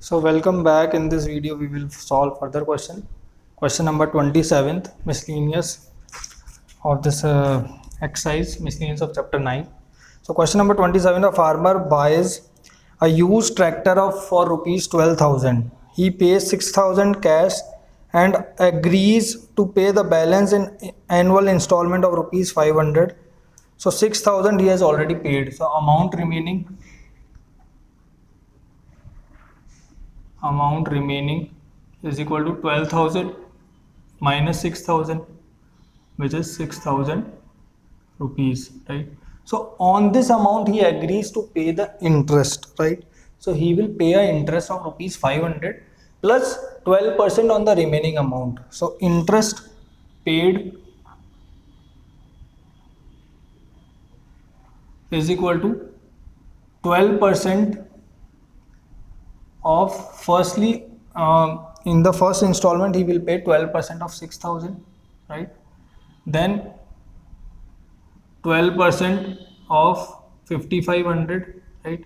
So welcome back. In this video we will solve further question number 27th miscellaneous of this exercise, miscellaneous of chapter 9. So question number 27, a farmer buys a used tractor for rupees 12,000. He pays 6,000 cash and agrees to pay the balance in annual installment of rupees 500. So 6,000 he has already paid, so amount remaining is equal to 12,000 minus 6,000, which is 6,000 rupees, right? So on this amount he agrees to pay the interest, right? So he will pay an interest of rupees 500 plus 12% on the remaining amount. So interest paid is equal to 12% of, firstly in the first installment he will pay 12% of 6,000, right? Then 12% of 5,500, right?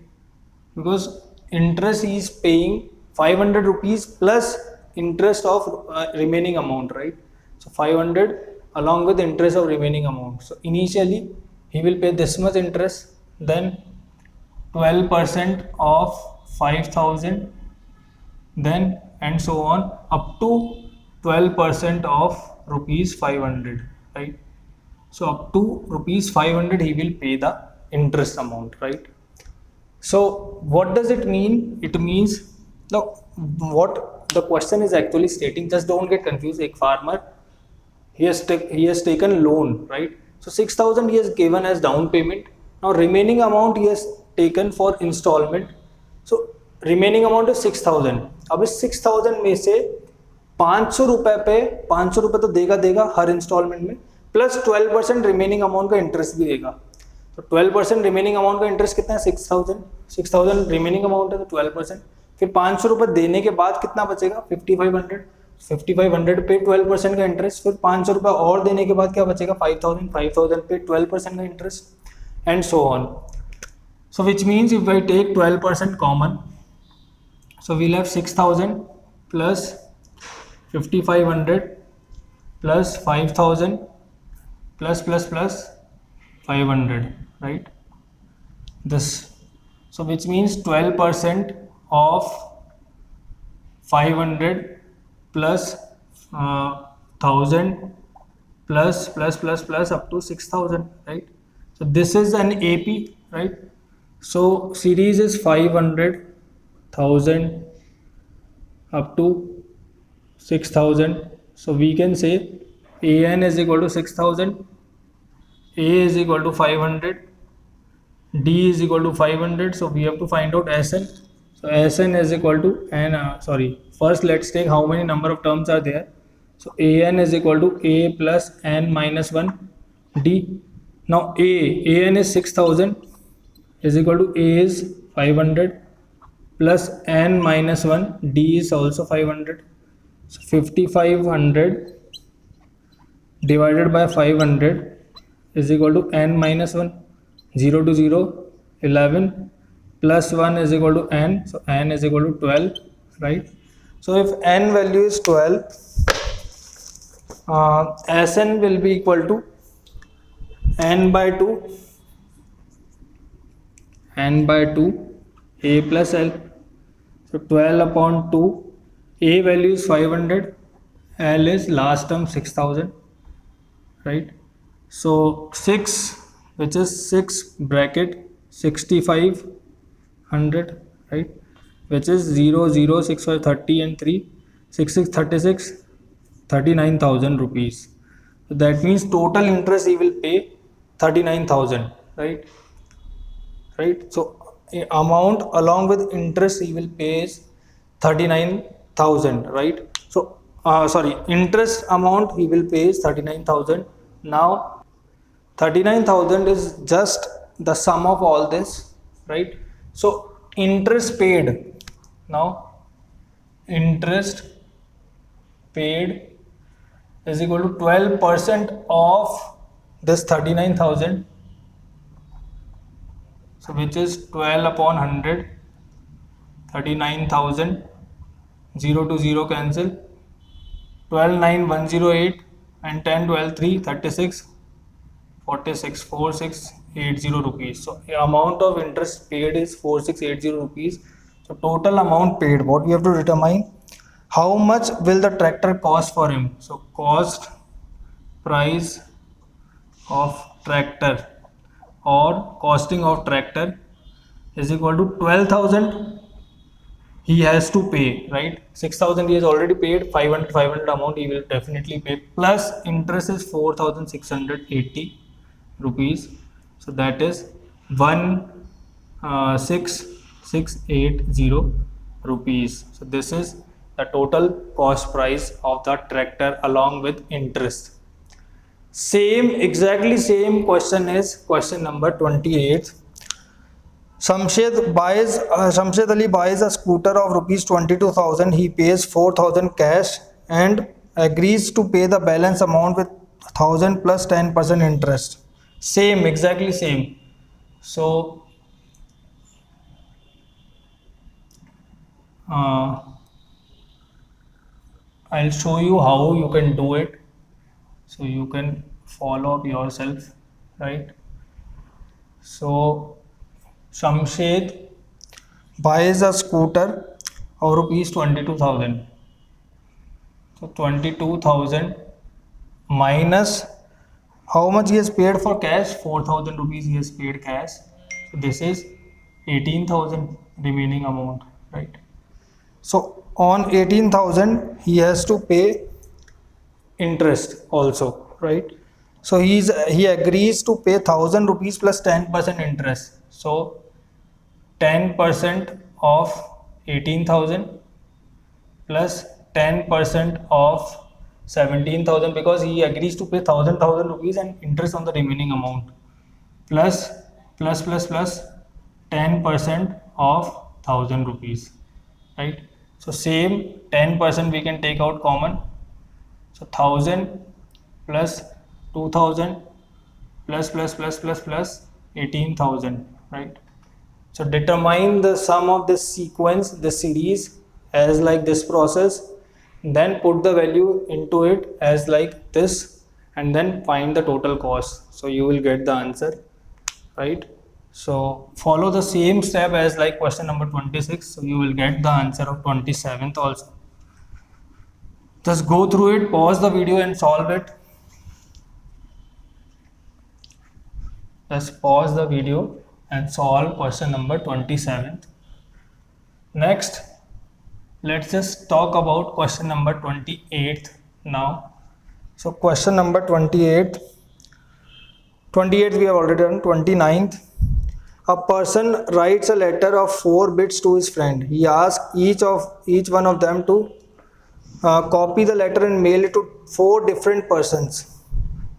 Because interest he is paying 500 rupees plus interest of remaining amount, right? So 500 along with interest of remaining amount. So initially he will pay this much interest, then 12% of 5,000, then and so on up to 12% of rupees 500, right? So up to rupees 500 he will pay the interest amount, right? So what does it mean? It means, now what the question is actually stating, just don't get confused. A farmer, he has taken loan, right? So 6,000 he has given as down payment. Now remaining amount he has taken for installment. So remaining amount है 6,000. अब इस 6,000 में से 500 रुपए तो देगा हर instalment में, plus 12% remaining amount का इंटरेस्ट भी देगा. तो 12% रिमेनिंग अमाउंट का इंटरेस्ट कितना है? 6,000 रिमेनिंग अमाउंट है तो 12%, फिर 500 रुपए देने के बाद कितना बचेगा? 5,500 पे 12% का इंटरेस्ट, फिर 500 रुपए और देने के बाद क्या बचेगा? 5,000 पे 12% का interest, and so on. So which means if I take 12% common, so we'll have 6,000 plus 5,500 plus 5,000 plus 500, right? This, so which means 12% of 500 plus 1,000 plus up to 6,000, right? So this is an AP, right? So series is 500,000 up to 6,000. So we can say AN is equal to 6,000, A is equal to 500, D is equal to 500. So we have to find out SN. So SN is equal to first let's take how many number of terms are there. So AN is equal to A plus N minus 1 D. Now AN is 6,000 is equal to A is 500 plus N minus 1, D is also 500. So 5,500 divided by 500 is equal to N minus 1, 0 to 0, 11 plus 1 is equal to N, so N is equal to 12, right? So if N value is 12, Sn will be equal to N by 2 A plus L. So 12 upon 2, A value is 500, L is last term 6,000, right? So 6, which is 6 bracket 6,500, right? Which is 0, 0, 6, 5, 30 and 3, 6, 6, 36, 39,000 rupees. So that means total interest he will pay 39,000, right? So amount along with interest he will pay is 39,000, right? So interest amount he will pay is 39,000. Now 39,000 is just the sum of all this, right? So interest paid, now interest paid is equal to 12% of this 39,000. So which is 12 upon 100, 39,000 0 to 0 cancel, 12 9 108 and 10 12 3 36 46 4680 rupees. So the amount of interest paid is 4680 rupees. So total amount paid, what we have to determine, how much will the tractor cost for him. So cost price of tractor or costing of tractor is equal to 12,000 he has to pay, right? 6,000 he has already paid, 500 amount he will definitely pay, plus interest is 4,680 rupees. So that is 16680 rupees. So this is the total cost price of the tractor along with interest. Same, exactly same question is question number 28. Shamshed Ali buys a scooter of rupees 22,000. He pays 4,000 cash and agrees to pay the balance amount with 1,000 plus 10% interest. Same, exactly same. So I'll show you how you can do it, so you can follow up yourself, right? So Shamshed buys a scooter of rupees 22,000. So 22,000 minus how much he has paid for cash, 4,000 rupees he has paid cash. So this is 18,000 remaining amount, right? So on 18,000 he has to pay interest also, right? So he agrees to pay 1,000 rupees plus 10% interest. So 10% of 18,000 plus 10% of 17,000, because he agrees to pay 1,000 rupees and interest on the remaining amount, plus 10% of 1,000 rupees, right? So same 10% we can take out common. So 1,000 plus 2,000 plus 18,000, right? So determine the sum of this sequence, this series as like this process, then put the value into it as like this, and then find the total cost. So you will get the answer, right? So follow the same step as like question number 26. So you will get the answer of 27th also. Just go through it, pause the video and solve it. Just pause the video and solve question number 27th. Next, let's just talk about question number 28th now. So question number 28th we have already done. 29th, a person writes a letter of 4 bits to his friend. He asks each one of them to copy the letter and mail it to 4 different persons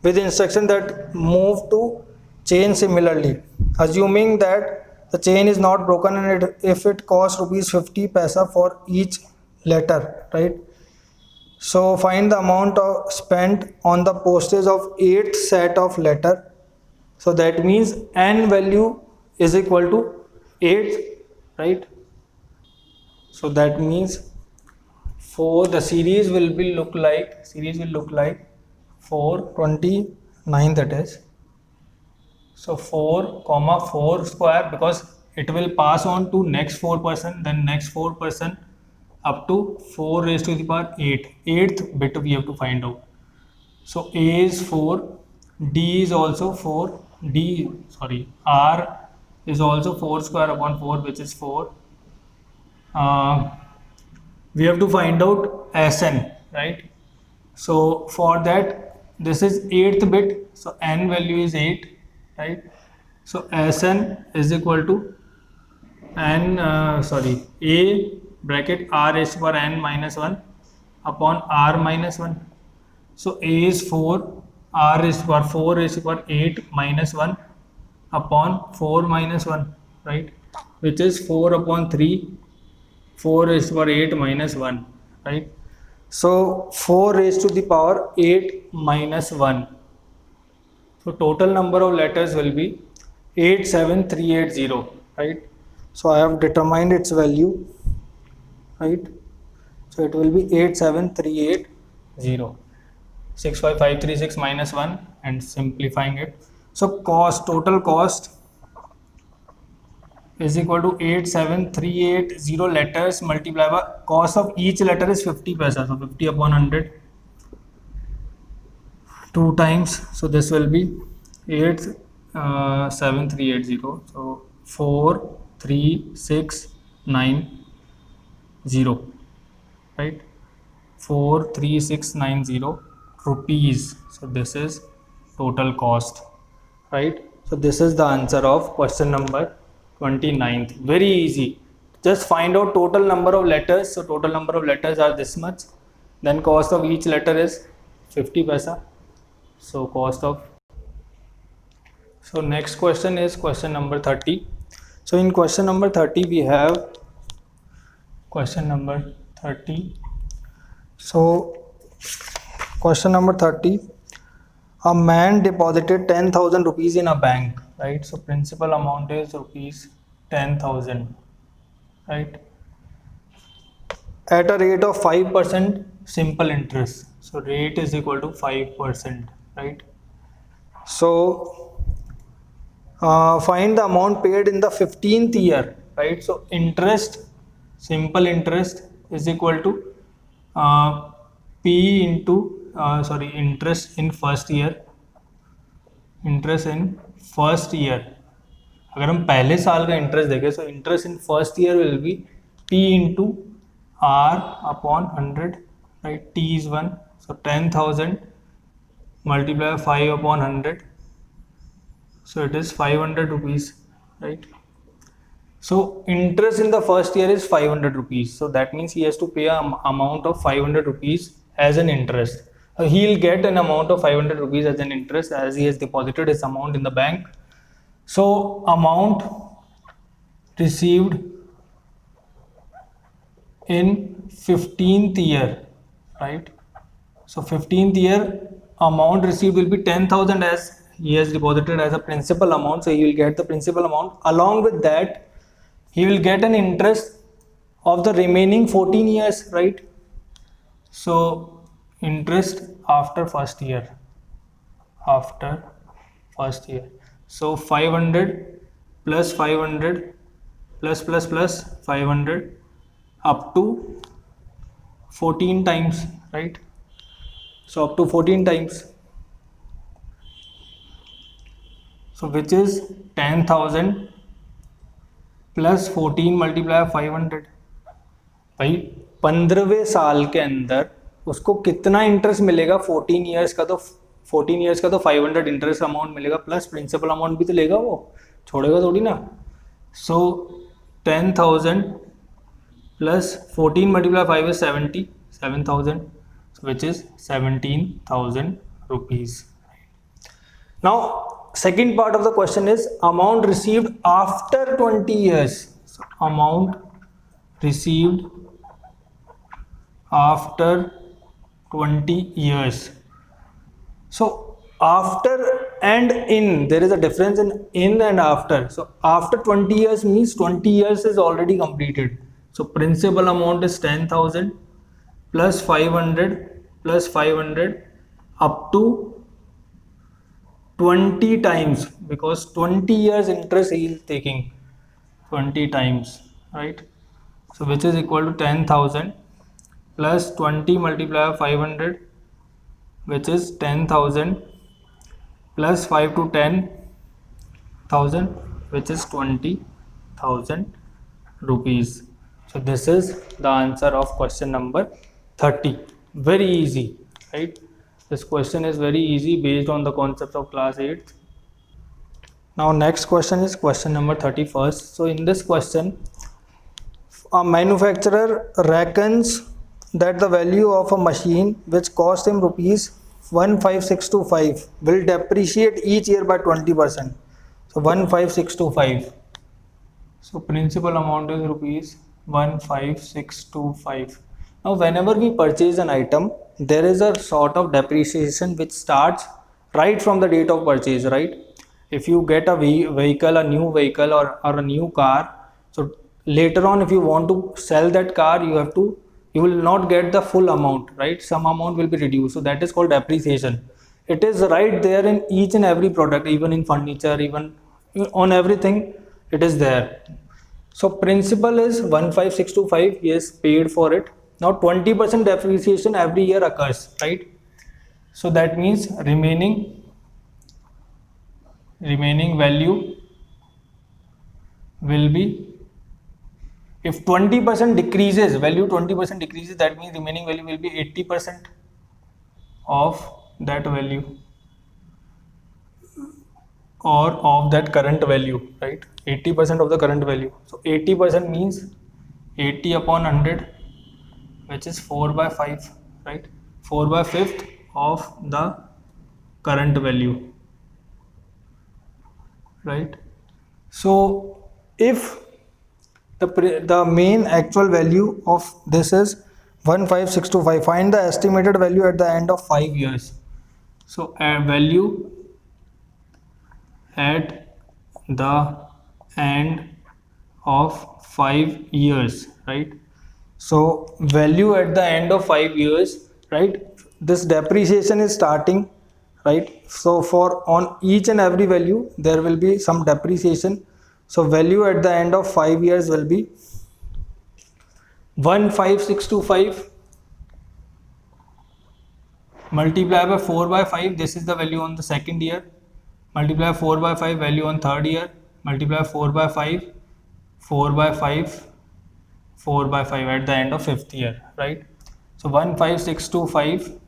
with instruction that move to chain similarly, assuming that the chain is not broken and if it costs rupees 50 paisa for each letter, right? So find the amount spent on the postage of 8th set of letter. So that means n value is equal to 8, right? So that means for the series will look like 429, that is. So 4 comma 4 square, because it will pass on to next 4 person, then next 4 person up to 4 raised to the power 8. 8th bit we have to find out. So A is 4, D is also 4, R is also 4 square upon 4, which is 4. We have to find out Sn, right? So for that, this is 8th bit, so n value is 8, right? So Sn is equal to A bracket r raised to power n minus 1 upon r minus 1. So A is 4, r raised to power 4 raised to power 8 minus 1 upon 4 minus 1, right? Which is 4 upon 3, 4 raised to power 8 minus 1, right? So 4 raised to the power 8 minus 1. So total number of letters will be 87380, right? So I have determined its value, right? So it will be 87380. 65536 minus 1 and simplifying it. So total cost is equal to 87380 letters multiplied by cost of each letter is 50 paisa. So 50 upon 100 2 times. So this will be 87380. So 43690, right? 43690 rupees. So this is total cost, right? So this is the answer of question number 29th. Very easy. Just find out total number of letters. So total number of letters are this much. Then cost of each letter is 50 paisa. So cost of. So next question is question number 30. So in question number 30 we have question number 30. So question number 30, a man deposited 10,000 rupees in a bank, right? So principal amount is rupees 10,000, right? At a rate of 5% simple interest. So rate is equal to 5%, right? So find the amount paid in the 15th year, right? So interest, simple interest is equal to P into interest in first year. Interest in first year, अगर हम पहले साल का interest देखें तो interest in first year will be P into R upon 100, right? T is 1, so 10,000 multiply 5 upon 100, so it is 500 rupees, right? So interest in the first year is 500 rupees, so that means he has to pay an amount of 500 rupees as an interest. He'll get an amount of 500 rupees as an interest as he has deposited his amount in the bank. So amount received in 15th year, right? So 15th year amount received will be 10,000 as he has deposited as a principal amount, so he will get the principal amount. Along with that, he will get an interest of the remaining 14 years, right? So interest after first year, so 500 plus 500 plus 500 up to 14 times, right? So up to 14 times, so which is 10,000 plus 14 multiply 500. भाई 15वें साल के अंदर उसको कितना interest मिलेगा? 14 years का तो 500 interest amount मिलेगा प्लस प्रिंसिपल अमाउंट भी तो लेगा, वो छोड़ेगा थोड़ी ना. सो 10,000 plus 14 multiply 5 is 7,000, which is 17,000 rupees. Now second part of the question is amount received after 20 years. So amount received after 20 years. So after and in, there is a difference in and after. So after 20 years means 20 years is already completed. So principal amount is 10,000 plus 500 plus 500 up to 20 times, because 20 years interest he is taking 20 times, right? So which is equal to 10,000 plus 20 multiply 500, which is 10,000 plus 5 to 10,000, which is 20,000 rupees. So this is the answer of question number 30. Very easy, right? This question is very easy based on the concepts of class 8th. Now next question is question number 31st. So in this question, a manufacturer reckons that the value of a machine which cost him rupees 15625 will depreciate each year by 20%. So 15625. So principal amount is rupees 15625. Now whenever we purchase an item, there is a sort of depreciation which starts right from the date of purchase, right? If you get a vehicle, a new vehicle or a new car, so later on if you want to sell that car, you have to you will not get the full amount, right? Some amount will be reduced, so that is called depreciation. It is right there in each and every product, even in furniture, even on everything it is there. So principal is 15625, he is paid for it. Now 20% depreciation every year occurs, right? So that means remaining value will be, if 20% decreases, value 20% decreases, that means remaining value will be 80% of that value or of that current value, right? 80% of the current value. So 80% means 80 upon 100, which is 4 by 5, right? 4 by 5th of the current value, right? So if the main actual value of this is 15625, find the estimated value at the end of 5 years. So value at the end of 5 years, right? So value at the end of 5 years, right? This depreciation is starting, right? So for on each and every value there will be some depreciation. So value at the end of 5 years will be 15625 multiply by 4 by 5, this is the value on the second year, multiply 4 by 5 value on third year, multiply 4 by 5, 4 by 5, 4 by 5 at the end of 5th year, right? So 15625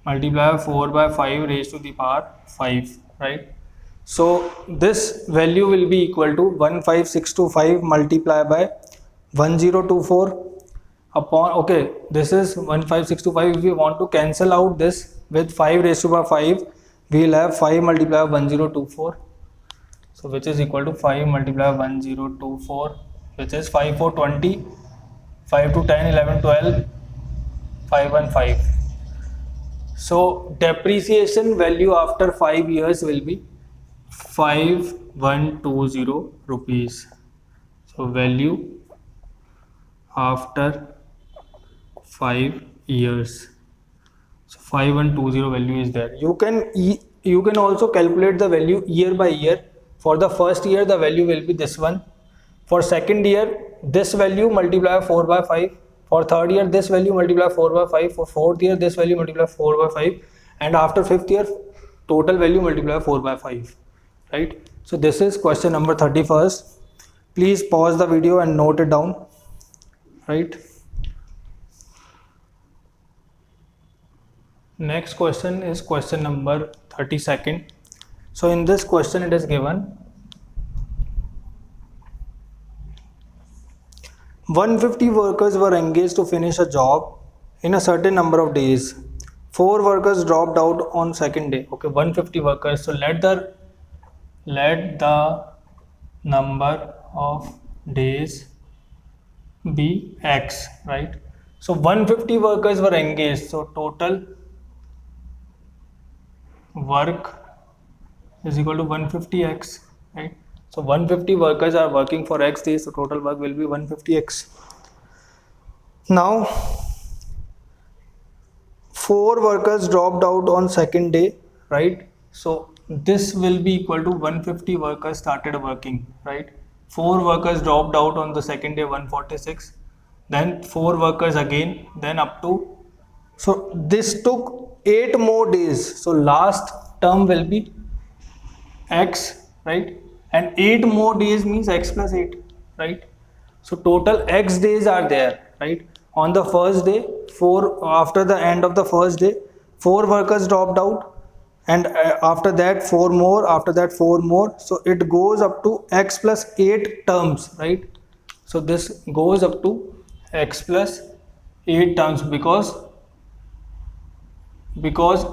multiply 4 by 5 raised to the power 5, right? So this value will be equal to 15625 multiplied by 1024 upon, okay, this is 15625. If we want to cancel out this with 5 raised to power 5, we will have 5 multiplied by 1024. So which is equal to 5 multiplied by 1024, which is 5 4 20, 5 to 10 11 12, 5 1 5. So depreciation value after 5 years will be 5120 rupees. So value after 5 years. So 5120 value is there. You can also calculate the value year by year. For the first year the value will be this one. For second year this value multiply 4 by 5. For third year this value multiply 4 by 5. For fourth year this value multiply 4 by 5. And after fifth year total value multiply 4 by 5. Right? So this is question number 31st. Please pause the video and note it down. Right? Next question is question number 32nd. So in this question it is given 150 workers were engaged to finish a job in a certain number of days. 4 workers dropped out on second day. Okay, 150 workers. So let the number of days be X, right? So 150 workers were engaged. So total work is equal to 150x, right? So 150 workers are working for X days, so total work will be 150x. Now 4 workers dropped out on second day, right? So this will be equal to 150 workers started working, right? 4 workers dropped out on the second day, 146. Then 4 workers again, then up to, so this took 8 more days. So last term will be X, right? And 8 more days means X plus 8, right? So total X days are there, right? On the first day, 4, after the end of the first day, 4 workers dropped out, and after that 4 more, after that 4 more. So it goes up to X plus 8 terms, right? So this goes up to X plus 8 terms because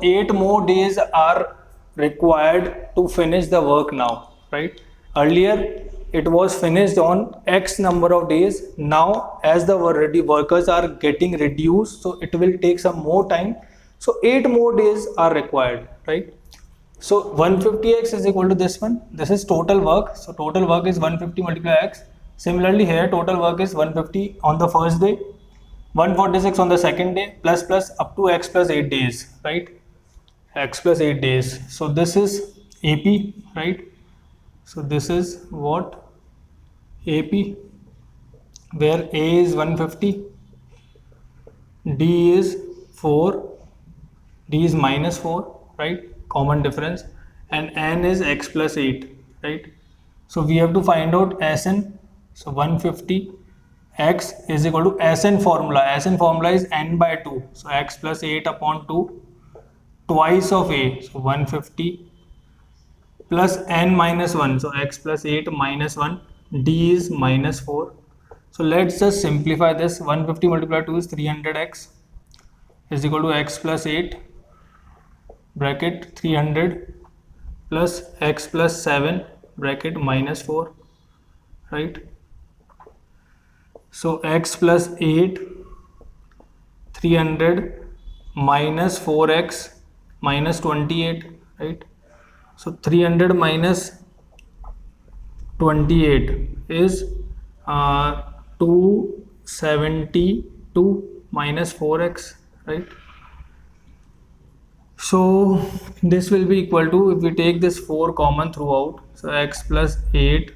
8 more days are required to finish the work now, right? Earlier it was finished on X number of days. Now as the workers are getting reduced, so it will take some more time. So 8 more days are required, right? So 150x is equal to this one. This is total work. So total work is 150 multiplied x. Similarly here total work is 150 on the first day, 146 on the second day, plus up to x plus 8 days, right? X plus 8 days. So this is AP, right? So this is what? AP, where A is 150, D is 4, D is minus 4, right? Common difference, and N is x plus 8, right? So we have to find out Sn. So 150 x is equal to Sn formula. Sn formula is n by 2. So x plus 8 upon 2 twice of A. So 150 plus n minus 1. So x plus 8 minus 1. D is minus 4. So let's just simplify this. 150 multiplied 2 is 300x is equal to x plus 8 bracket 300 plus x plus 7 bracket minus 4, right? So x plus 8 300 minus 4x minus 28, right? So 300 minus 28 is 272 minus 4x, right? So this will be equal to, if we take this 4 common throughout, so x plus 8,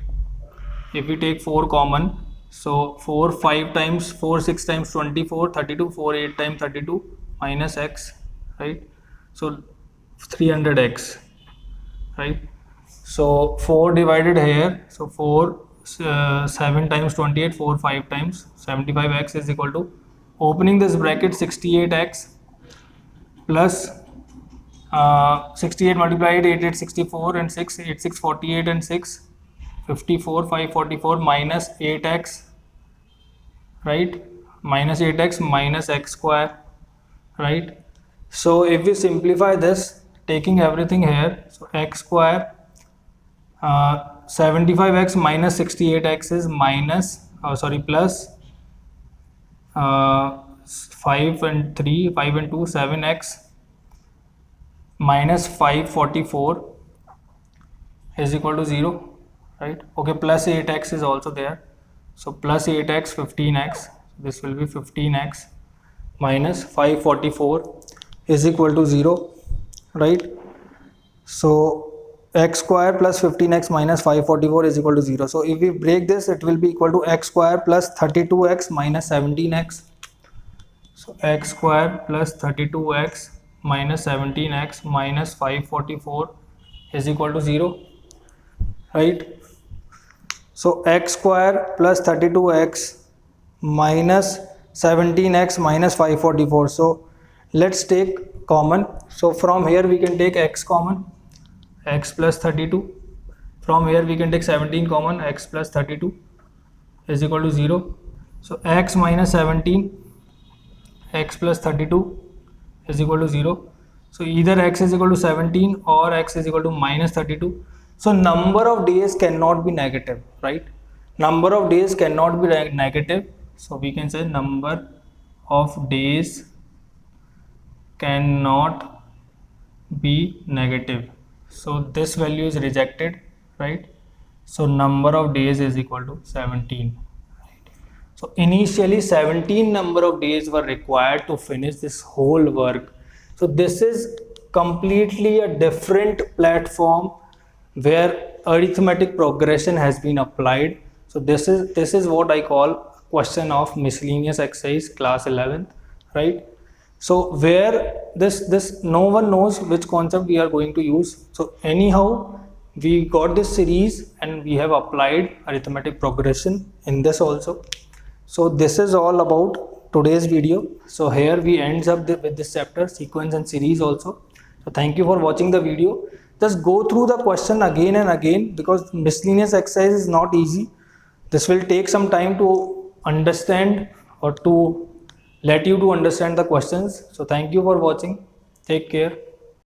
if we take 4 common, so 4 5 times 4 6 times 24, 32, 4 8 times 32 minus x, right? So 300x, right? So 4 divided here, so 4 7 times 28, 4 5 times 75x is equal to, opening this bracket, 68x plus 68 multiplied 8 8 64 and 6 8 6 48 and 6 54 5 44 minus 8x, right? Minus 8x minus x square, right? So if we simplify this, taking everything here, so x square 75x minus 68x is minus plus 5 and 3 5 and 2 7x minus 544 is equal to 0, right? Okay, plus 8x is also there, so plus 8x 15x, this will be 15x minus 544 is equal to 0, right? So x square plus 15x minus 544 is equal to 0. So if we break this, it will be equal to x square plus 32x minus 17x. So x square plus 32x minus 17x minus 544 is equal to 0, right? So x square plus 32x minus 17x minus 544. So let's take common. So from here we can take x common, x plus 32. From here we can take 17 common, x plus 32 is equal to 0. So x minus 17, x plus 32 is equal to 0. So either x is equal to 17 or x is equal to minus 32. So number of days cannot be negative, right? Number of days cannot be negative. So we can say number of days cannot be negative. So this value is rejected, right? So number of days is equal to 17. So initially 17 number of days were required to finish this whole work. So this is completely a different platform where arithmetic progression has been applied. So this is what I call question of miscellaneous exercise class 11th, right? So where this no one knows which concept we are going to use. So anyhow we got this series and we have applied arithmetic progression in this also. So this is all about today's video. So here we ends up with this chapter, sequence and series also. So thank you for watching the video. Just go through the question again and again, because miscellaneous exercise is not easy. This will take some time to understand or to let you to understand the questions. So thank you for watching. Take care.